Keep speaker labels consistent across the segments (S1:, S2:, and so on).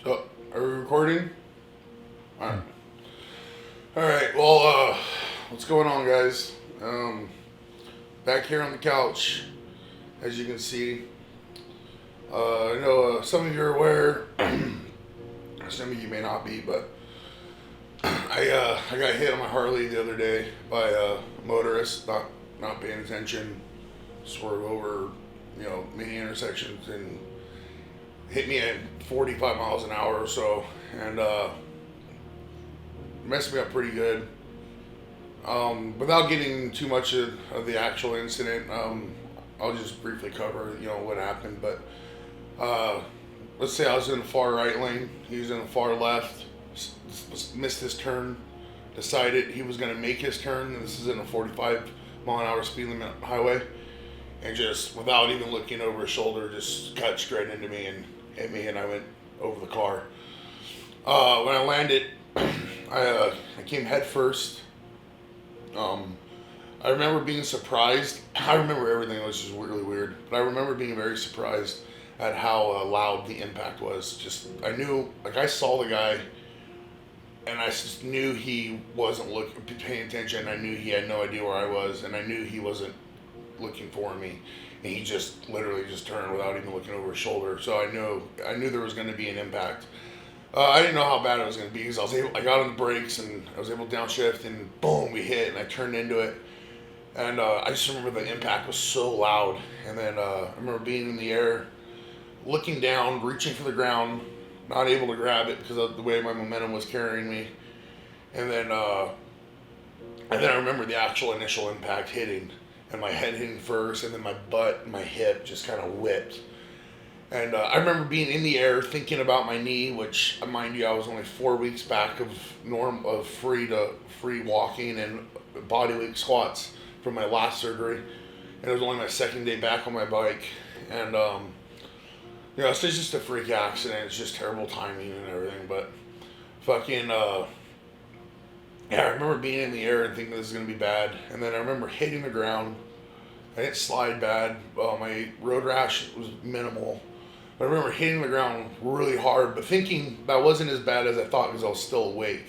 S1: So, are we recording? Alright. Alright, well, what's going on, guys? Back here on the couch, as you can see. I know some of you are aware, some of you may not be, but I got hit on my Harley the other day by a motorist not paying attention, swerved over, many intersections and hit me at 45 miles an hour or so, and messed me up pretty good. Without getting too much of the actual incident, I'll just briefly cover, what happened. But let's say I was in the far right lane, he was in the far left, missed his turn, decided he was going to make his turn, and this is in a 45-mile-an-hour speed limit highway, and just without even looking over his shoulder, just cut straight into me and hit me, and I went over the car. When I landed, I came head first. I remember being surprised. I remember everything. It was just really weird. But I remember being very surprised at how loud the impact was. Just, I knew, like, I saw the guy, and I just knew he wasn't paying attention. I knew he had no idea where I was, and I knew he wasn't looking for me. And he just literally just turned without even looking over his shoulder. So I knew there was going to be an impact. I didn't know how bad it was going to be because I got on the brakes and I was able to downshift, and boom, we hit, and I turned into it. And I just remember the impact was so loud. And then I remember being in the air, looking down, reaching for the ground, not able to grab it because of the way my momentum was carrying me. And then I remember the actual initial impact hitting, and my head hitting first, and then my butt and my hip just kind of whipped. And I remember being in the air, thinking about my knee, which, mind you, I was only 4 weeks back of free walking and body weight squats from my last surgery, and it was only my second day back on my bike. And it's just a freak accident. It's just terrible timing and everything. But fucking I remember being in the air and thinking this is gonna be bad. And then I remember hitting the ground. I didn't slide bad. My road rash was minimal. I remember hitting the ground really hard, but thinking that wasn't as bad as I thought because I was still awake.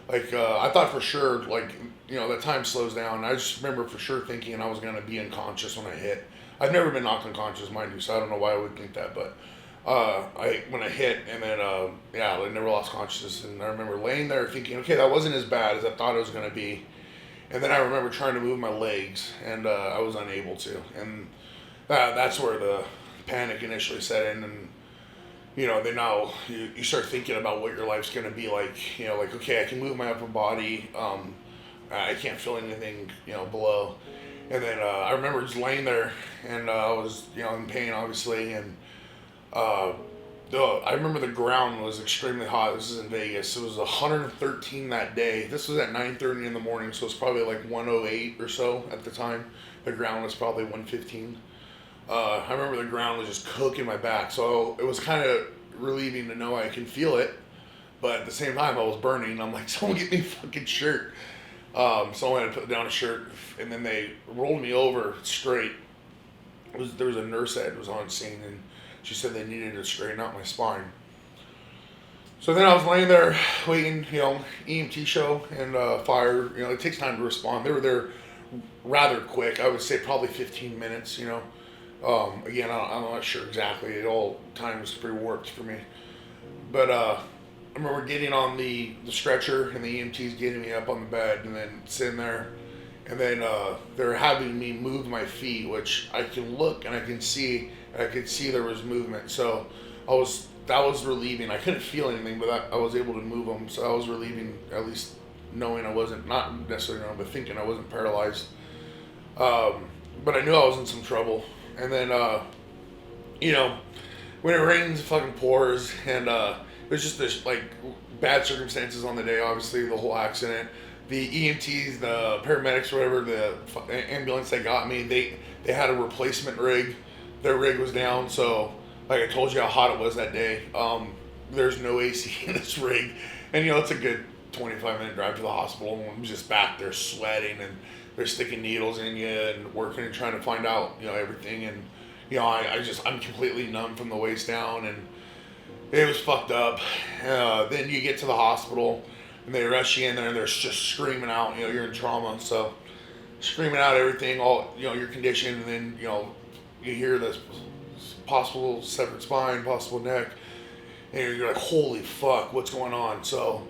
S1: Like, I thought for sure, that time slows down. I just remember for sure thinking I was going to be unconscious when I hit. I've never been knocked unconscious, mind you, so I don't know why I would think that, but when I hit, and then, I never lost consciousness, and I remember laying there thinking, okay, that wasn't as bad as I thought it was going to be. And then I remember trying to move my legs, and I was unable to. And that's where the panic initially set in, and then now you start thinking about what your life's going to be like. Okay, I can move my upper body. I can't feel anything, below. And then I remember just laying there, and I was, in pain, obviously. And I remember the ground was extremely hot. This is in Vegas. It was 113 that day. This was at 9:30 in the morning, so it's probably like 108 or so at the time. The ground was probably 115. I remember the ground was just cooking my back, so it was kind of relieving to know I can feel it, but at the same time I was burning. I'm like, someone get me a fucking shirt. Someone had to put down a shirt, and then they rolled me over straight. There was a nurse that was on scene, and she said they needed to straighten out my spine. So then I was laying there waiting, EMT show and fire. It takes time to respond. They were there rather quick. I would say probably 15 minutes. Again, I'm not sure exactly. It all time was pretty warped for me. But I remember getting on the stretcher, and the EMTs getting me up on the bed, and then sitting there. And then they're having me move my feet, which I can look and I can see, and I could see there was movement. So that was relieving. I couldn't feel anything, but I was able to move them. So that was relieving, at least knowing I wasn't, not necessarily knowing, but thinking I wasn't paralyzed. But I knew I was in some trouble. And then, when it rains, it fucking pours, and it was just this, bad circumstances on the day, obviously, the whole accident. The EMTs, the paramedics, whatever, the ambulance that got me, they had a replacement rig. Their rig was down, so, like I told you how hot it was that day, there's no AC in this rig, and, it's a good 25-minute drive to the hospital, and I'm just back there sweating, and they're sticking needles in you and working and trying to find out, everything. And, I'm completely numb from the waist down. And It was fucked up. Then you get to the hospital and they rush you in there and they're just screaming out, you're in trauma, so screaming out everything, all, your condition, and then, you hear this possible severed spine, possible neck, and you're like, holy fuck, what's going on? So,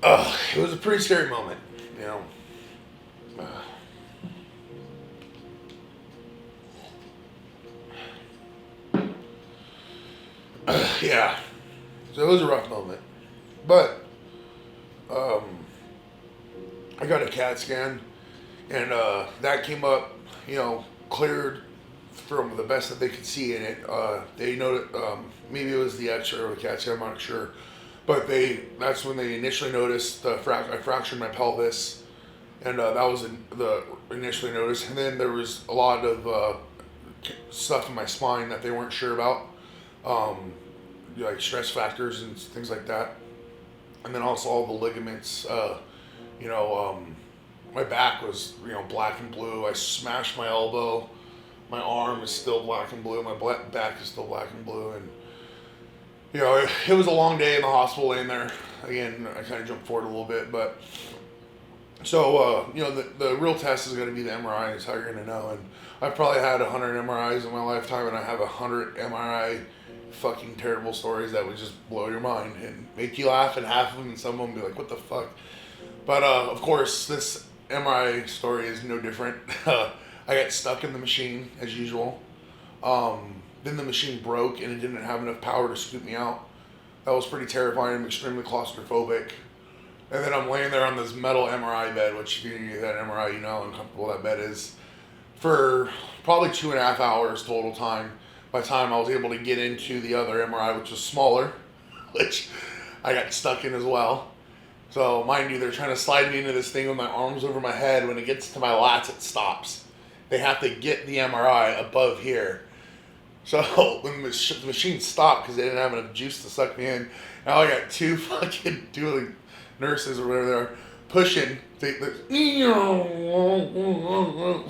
S1: it was a pretty scary moment, you know. Yeah, so it was a rough moment, but um, I got a CAT scan, and that came up, cleared from the best that they could see in it. They noted maybe it was the X-ray or the CAT scan, I'm not sure, but that's when they initially noticed I fractured my pelvis, and that was the initially noticed, and then there was a lot of stuff in my spine that they weren't sure about. Um, like stress factors and things like that, and then also all the ligaments. You know, my back was black and blue. I smashed my elbow. My arm is still black and blue. My back is still black and blue, and it was a long day in the hospital laying there. Again, I kind of jumped forward a little bit, but so the real test is going to be the MRI. Is how you're going to know. And I've probably had 100 MRIs in my lifetime, and I have 100 MRI fucking terrible stories that would just blow your mind and make you laugh, and half of them and some of them be like, what the fuck? But of course, this MRI story is no different. I got stuck in the machine as usual. Then the machine broke and it didn't have enough power to scoop me out. That was pretty terrifying. I'm extremely claustrophobic. And then I'm laying there on this metal MRI bed, which if you get that MRI, you know how uncomfortable that bed is, for probably 2.5 hours total time. By the time I was able to get into the other MRI, which was smaller, which I got stuck in as well. So mind you, they're trying to slide me into this thing with my arms over my head. When it gets to my lats, it stops. They have to get the MRI above here. So when the machine stopped because they didn't have enough juice to suck me in, now I got two fucking dueling nurses or whatever they are pushing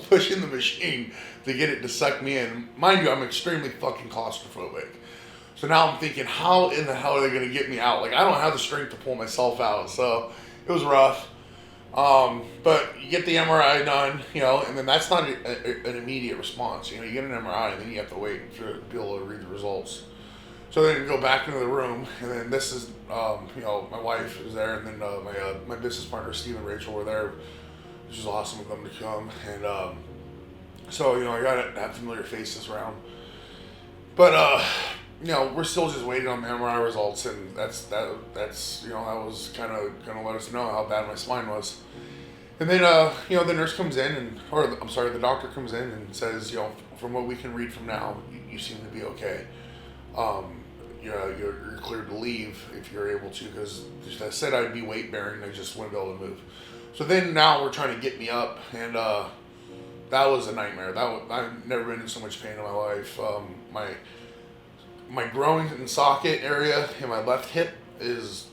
S1: pushing the machine to get it to suck me in. Mind you, I'm extremely fucking claustrophobic. So now I'm thinking, how in the hell are they going to get me out? Like, I don't have the strength to pull myself out. So it was rough. But you get the MRI done, and then that's not an immediate response. You get an MRI and then you have to wait to be able to read the results. So then you go back into the room, and then this is, my wife is there, and then my business partner, Steve and Rachel, were there, which is awesome of them to come. And so, I got to have familiar faces around. But, we're still just waiting on the MRI results, and that was kind of going to let us know how bad my spine was. And then, the nurse comes in, the doctor comes in and says, from what we can read from now, you seem to be okay. You're cleared to leave if you're able to, because I said I'd be weight bearing, I just wouldn't be able to move. So then now we're trying to get me up, and that was a nightmare. I've never been in so much pain in my life. My groin and socket area in my left hip there's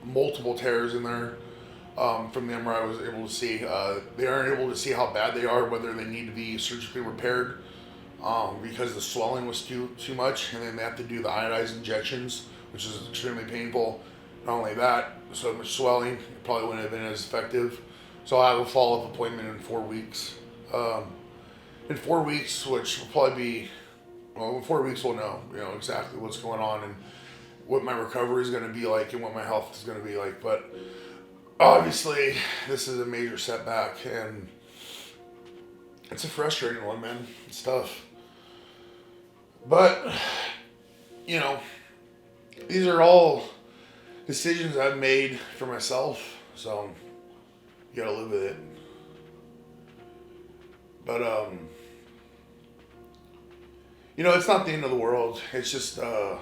S1: multiple tears in there. From the MRI I was able to see. They aren't able to see how bad they are, whether they need to be surgically repaired. Because the swelling was too much, and then they have to do the iodized injections, which is extremely painful. Not only that, so much swelling, it probably wouldn't have been as effective. So I have a follow-up appointment in 4 weeks. In 4 weeks, which will probably be, in 4 weeks we'll know, exactly what's going on and what my recovery is going to be like and what my health is going to be like. But obviously, this is a major setback, and it's a frustrating one, man. It's tough. But, these are all decisions I've made for myself, so you gotta live with it. But, it's not the end of the world. It's just another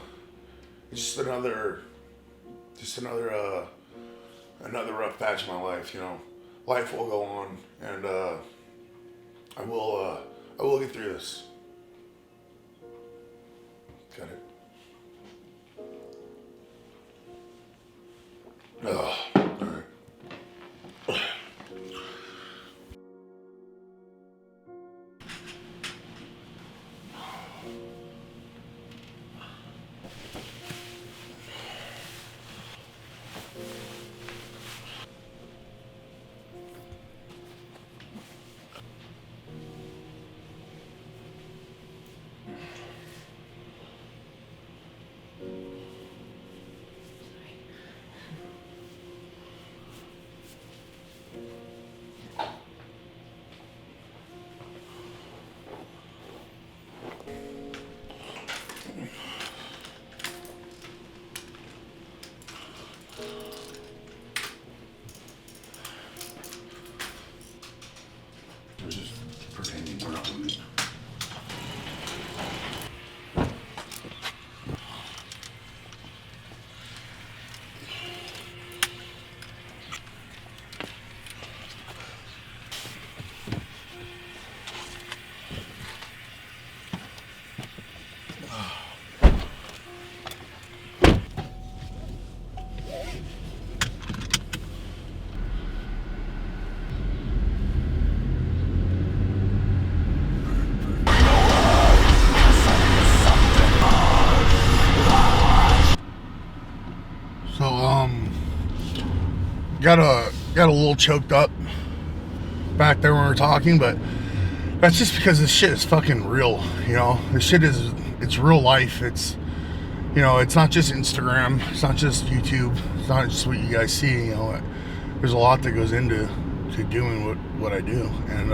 S1: rough patch in my life, Life will go on, and, I will get through this. Got it. All right. got a little choked up back there when we were talking, but that's just because this shit is fucking real. This shit it's real life. It's it's not just Instagram. It's not just YouTube. It's not just what you guys see. There's a lot that goes into doing what I do, and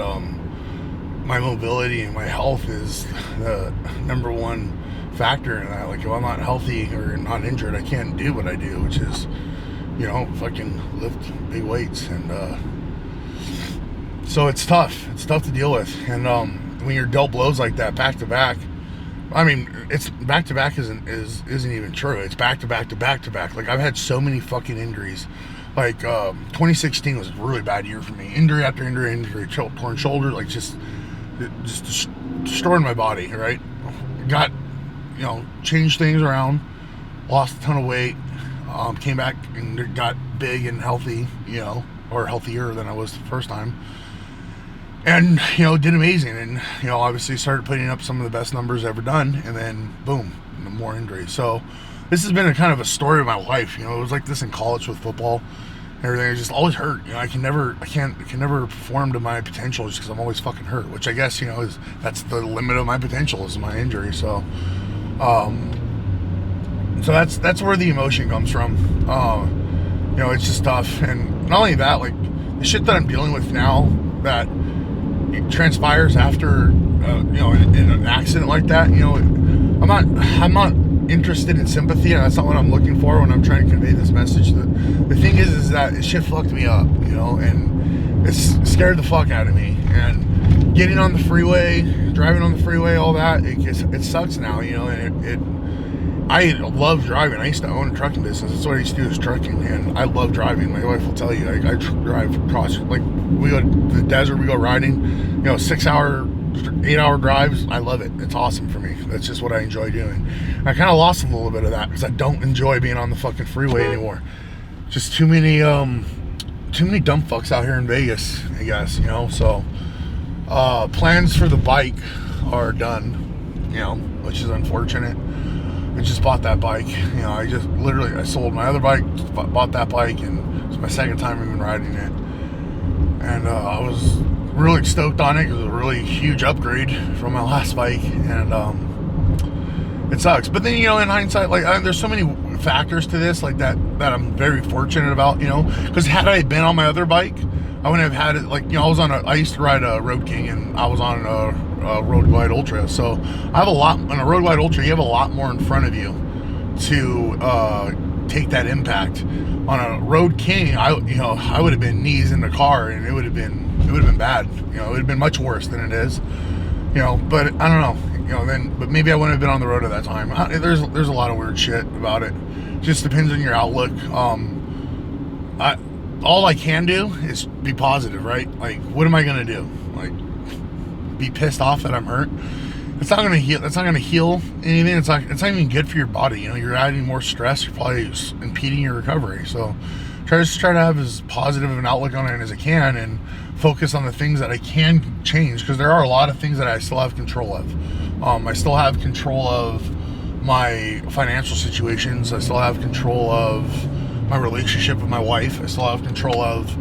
S1: my mobility and my health is the number one factor in that. Like, if I'm not healthy or not injured, I can't do what I do, which is fucking lift big weights. And so it's tough to deal with. And when you're dealt blows like that back to back, I mean, it's back to back isn't even true. It's back to back to back to back. Like, I've had so many fucking injuries. Like 2016 was a really bad year for me. Injury after injury, torn shoulder, like just destroying my body. Right, got changed things around, lost a ton of weight, came back and got big and healthy, or healthier than I was the first time. And, did amazing. And, obviously started putting up some of the best numbers ever done. And then, boom, more injuries. So this has been a kind of a story of my life. It was like this in college with football and everything. I just always hurt. I can never perform to my potential just because I'm always fucking hurt, which I guess, that's the limit of my potential is my injury. So, that's where the emotion comes from. It's just tough. And not only that, like, the shit that I'm dealing with now that it transpires after, in an accident like that, I'm not interested in sympathy, and that's not what I'm looking for when I'm trying to convey this message. The thing is that it shit fucked me up, and it's scared the fuck out of me. And getting on the freeway, driving on the freeway, all that, it sucks now, I love driving. I used to own a trucking business. That's what I used to do, is trucking, and I love driving. My wife will tell you, I drive across, like, we go to the desert, we go riding, 6 hour, 8 hour drives. I love it. It's awesome for me. That's just what I enjoy doing. I kind of lost a little bit of that because I don't enjoy being on the fucking freeway anymore. Just too many dumb fucks out here in Vegas, I guess, so plans for the bike are done, which is unfortunate. I just bought that bike. I sold my other bike, bought that bike, and it's my second time even riding it. And I was really stoked on it. It was a really huge upgrade from my last bike, and it sucks. But then, in hindsight, like, there's so many factors to this, like that I'm very fortunate about, because had I been on my other bike, I wouldn't have had it. Like, I used to ride a Road King, and I was on a Road Glide Ultra. So I have on a Road Glide Ultra, you have a lot more in front of you to take that impact. On a Road King, I would have been knees in the car, and it would have been bad. It would have been much worse than it is. But I don't know. But maybe I wouldn't have been on the road at that time. There's a lot of weird shit about it. Just depends on your outlook. All I can do is be positive, right? Like, what am I gonna do? Like, be pissed off that I'm hurt? It's not gonna heal. That's not gonna heal anything. It's not even good for your body. You're adding more stress. You're probably impeding your recovery. So, try to have as positive of an outlook on it as I can, and focus on the things that I can change. Because there are a lot of things that I still have control of. I still have control of my financial situations. I still have control of my relationship with my wife. I still have control of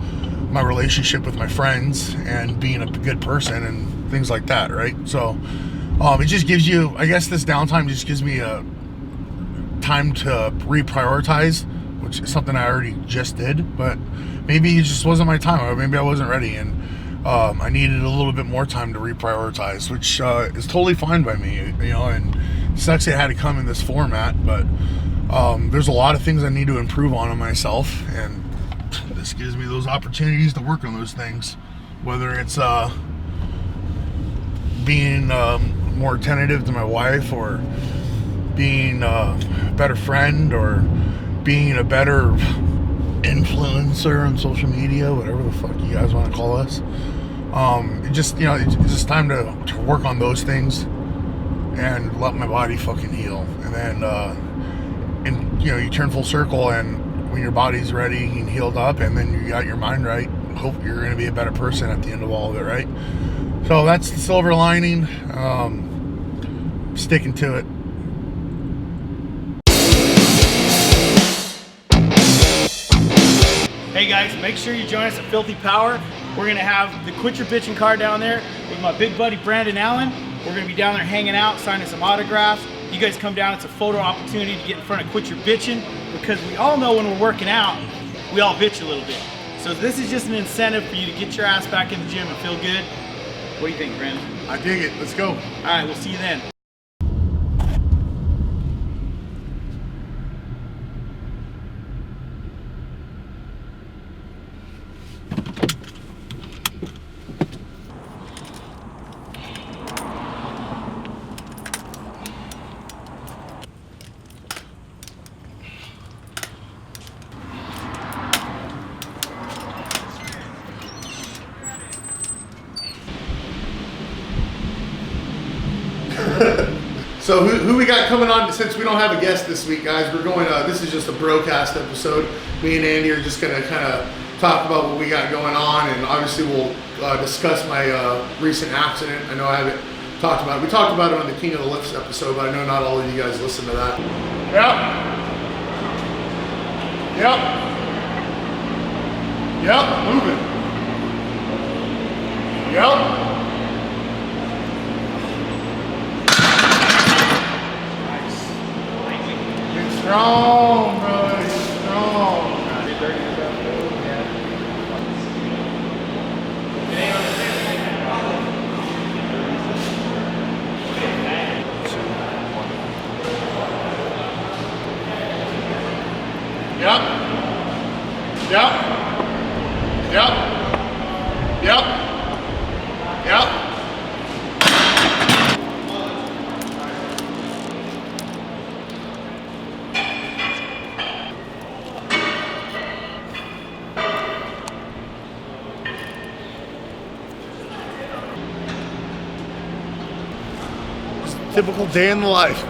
S1: my relationship with my friends and being a good person and things like that, right? So it just gives you, I guess this downtime just gives me a time to reprioritize, which is something I already just did, but maybe it just wasn't my time, or maybe I wasn't ready, and I needed a little bit more time to reprioritize, which is totally fine by me, and it sucks it had to come in this format, but there's a lot of things I need to improve on myself, and this gives me those opportunities to work on those things, whether it's being more attentive to my wife, or being a better friend, or being a better influencer on social media, whatever the fuck you guys want to call us. It's just time to work on those things and let my body fucking heal, and then you turn full circle, and when your body's ready and healed up, and then you got your mind right, hope you're going to be a better person at the end of all of it, right? So that's the silver lining. Sticking to it.
S2: Hey guys, make sure you join us at Filthy Power. We're gonna have the Quit Your Bitchin' car down there with my big buddy Brandon Allen. We're gonna be down there hanging out, signing some autographs. You guys come down, it's a photo opportunity to get in front of Quit Your Bitchin', because we all know when we're working out, we all bitch a little bit. So this is just an incentive for you to get your ass back in the gym and feel good. What do you think, Brandon?
S3: I dig it. Let's go.
S2: All right, we'll see you then.
S3: So who we got coming on? Since we don't have a guest this week, guys, we're going. This is just a broadcast episode. Me and Andy are just gonna kind of talk about what we got going on, and obviously we'll discuss my recent accident. I know I haven't talked about it. We talked about it on the King of the Lifts episode, but I know not all of you guys listen to that. Yep, moving. Yep. Strong, bro. He's strong. Yep. Yep. Yep. Yep. Yep. Typical day in the life.